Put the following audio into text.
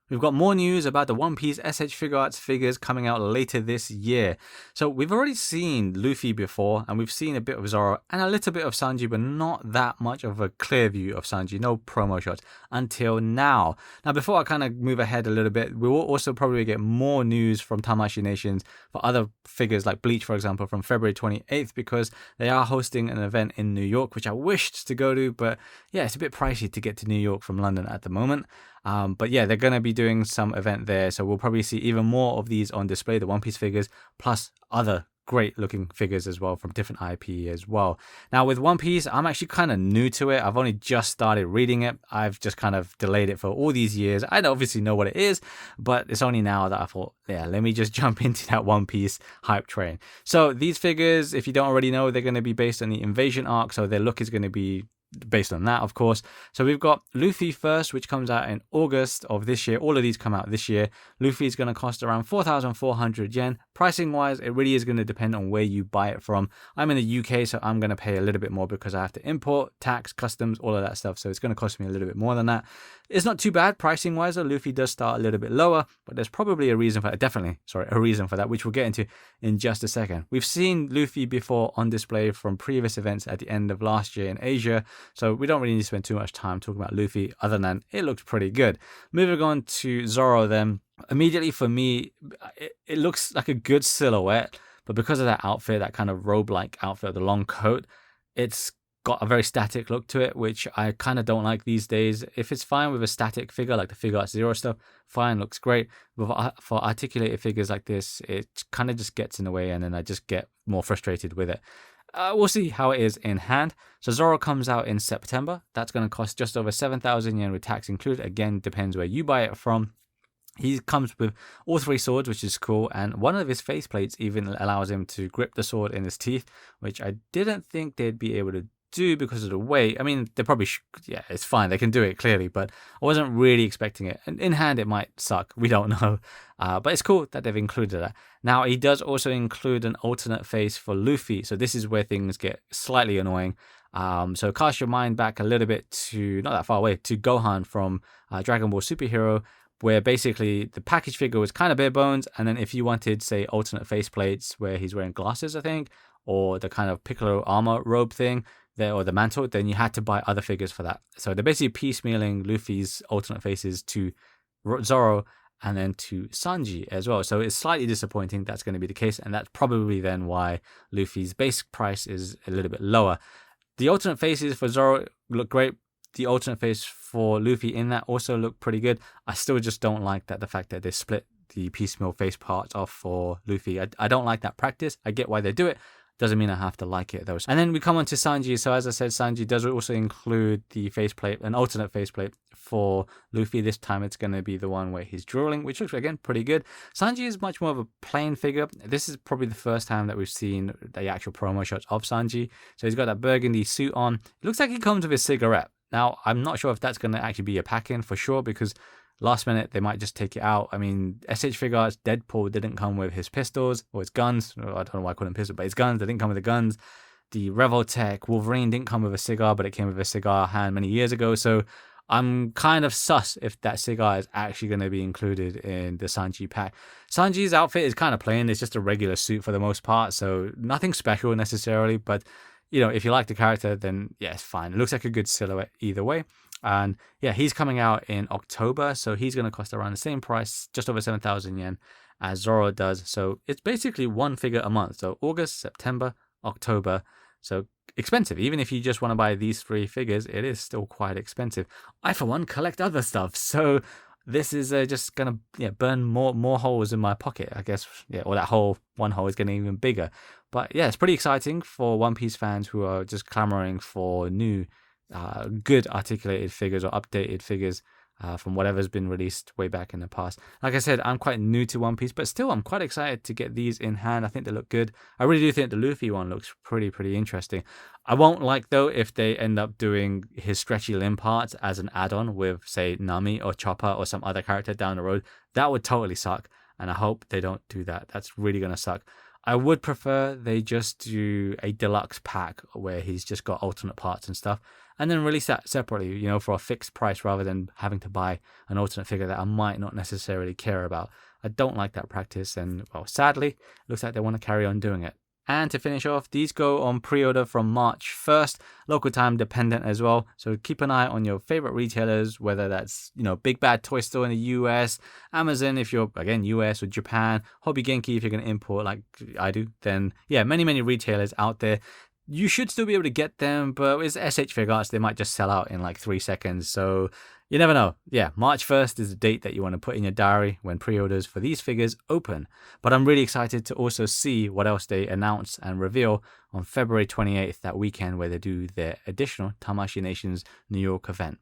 We've got more news about the One Piece S.H.Figuarts figures coming out later this year. So we've already seen Luffy before, and we've seen a bit of Zoro and a little bit of Sanji, but not that much of a clear view of Sanji, no promo shots until now. Now, before I kind of move ahead a little bit, we will also probably get more news from Tamashii Nations for other figures like Bleach, for example, from February 28th, because they are hosting an event in New York, which I wished to go to, but yeah, it's a bit pricey to get to New York from London at the moment. But yeah, they're going to be doing some event there. So we'll probably see even more of these on display, the One Piece figures, plus other great looking figures as well from different IP as well. Now with One Piece, I'm actually kind of new to it. I've only just started reading it. I've just kind of delayed it for all these years. I obviously know what it is, but it's only now that I thought, yeah, let me just jump into that One Piece hype train. So these figures, if you don't already know, they're going to be based on the Invasion arc. So their look is going to be based on that, of course. So we've got Luffy first, which comes out in August of this year. All of these come out this year. Luffy is going to cost around 4,400 yen. Pricing wise, it really is going to depend on where you buy it from. I'm in the UK, so I'm going to pay a little bit more because I have to import, tax, customs, all of that stuff. So it's going to cost me a little bit more than that. It's not too bad pricing wise, though. Luffy does start a little bit lower, but there's probably a reason for that. A reason for that, which we'll get into in just a second. We've seen Luffy before on display from previous events at the end of last year in Asia, so we don't really need to spend too much time talking about Luffy other than it looks pretty good. Moving on to Zoro then. Immediately for me, it looks like a good silhouette, but because of that outfit, that kind of robe-like outfit, the long coat, it's got a very static look to it, which I kind of don't like these days. If it's fine with a static figure like the Figuarts Zero stuff, fine, looks great. But for articulated figures like this, it kind of just gets in the way, and then I just get more frustrated with it. We'll see how it is in hand. So Zoro comes out in September. That's going to cost just over 7,000 yen with tax included. Again, depends where you buy it from. He comes with all three swords, which is cool, and one of his faceplates even allows him to grip the sword in his teeth, which I didn't think they'd be able to do because of the weight. I mean, they probably yeah, it's fine, they can do it clearly, but I wasn't really expecting it. And in hand, it might suck, we don't know. But it's cool that they've included that. Now, he does also include an alternate face for Luffy, so this is where things get slightly annoying. So cast your mind back a little bit to, not that far away, to Gohan from Dragon Ball Superhero, where basically the package figure was kind of bare bones, and then if you wanted, say, alternate faceplates where he's wearing glasses, I think, or the kind of Piccolo armor robe thing, there, or the mantle, then you had to buy other figures for that. So they're basically piecemealing Luffy's alternate faces to Zoro and then to Sanji as well. So it's slightly disappointing that's going to be the case, and that's probably then why Luffy's base price is a little bit lower. The alternate faces for Zoro look great. The alternate face for Luffy in that also look pretty good. I still just don't like that, the fact that they split the piecemeal face parts off for Luffy. I don't like that practice. I get why they do it. Doesn't mean I have to like it though. And then we come on to Sanji. So as I said, Sanji does also include the faceplate, an alternate faceplate for Luffy. This time it's going to be the one where he's drooling, which looks, again, pretty good. Sanji is much more of a plain figure. This is probably the first time that we've seen the actual promo shots of Sanji. So he's got that burgundy suit on. It looks like he comes with his cigarette. Now, I'm not sure if that's going to actually be a pack-in for sure, because last minute they might just take it out. I mean, S.H.Figuarts Deadpool didn't come with his pistols or his guns. I don't know why I call them pistols, but his guns. They didn't come with the guns. The Revoltech Wolverine didn't come with a cigar, but it came with a cigar hand many years ago. So I'm kind of sus if that cigar is actually going to be included in the Sanji pack. Sanji's outfit is kind of plain. It's just a regular suit for the most part, so nothing special necessarily, but you know, if you like the character, then yeah, it's fine. It looks like a good silhouette either way. And yeah, he's coming out in October, so he's going to cost around the same price, just over 7,000 yen, as Zoro does. So it's basically one figure a month. So August, September, October. So expensive. Even if you just want to buy these three figures, it is still quite expensive. I, for one, collect other stuff. So this is just going to burn more holes in my pocket, I guess. Yeah, or that one hole is getting even bigger. But yeah, it's pretty exciting for One Piece fans who are just clamoring for new, good articulated figures or updated figures from whatever's been released way back in the past. Like I said, I'm quite new to One Piece, but still I'm quite excited to get these in hand. I think they look good. I really do think the Luffy one looks pretty interesting. I won't like, though, if they end up doing his stretchy limb parts as an add-on with, say, Nami or Chopper or some other character down the road. That would totally suck, and I hope they don't do that. That's really going to suck. I would prefer they just do a deluxe pack where he's just got alternate parts and stuff. and then release that separately, for a fixed price rather than having to buy an alternate figure that I might not necessarily care about. I don't like that practice, and well, sadly, it looks like they want to carry on doing it. And to finish off, these go on pre-order from March 1st, local time dependent as well. So keep an eye on your favorite retailers, whether that's, Big Bad Toy Store in the US, Amazon if you're, again, US or Japan, Hobby Genki if you're going to import like I do. Then, yeah, many retailers out there. You should still be able to get them, but with S.H.Figuarts, they might just sell out in like 3 seconds. So you never know. Yeah, March 1st is the date that you want to put in your diary when pre-orders for these figures open. But I'm really excited to also see what else they announce and reveal on February 28th, that weekend where they do their additional Tamashii Nations New York event.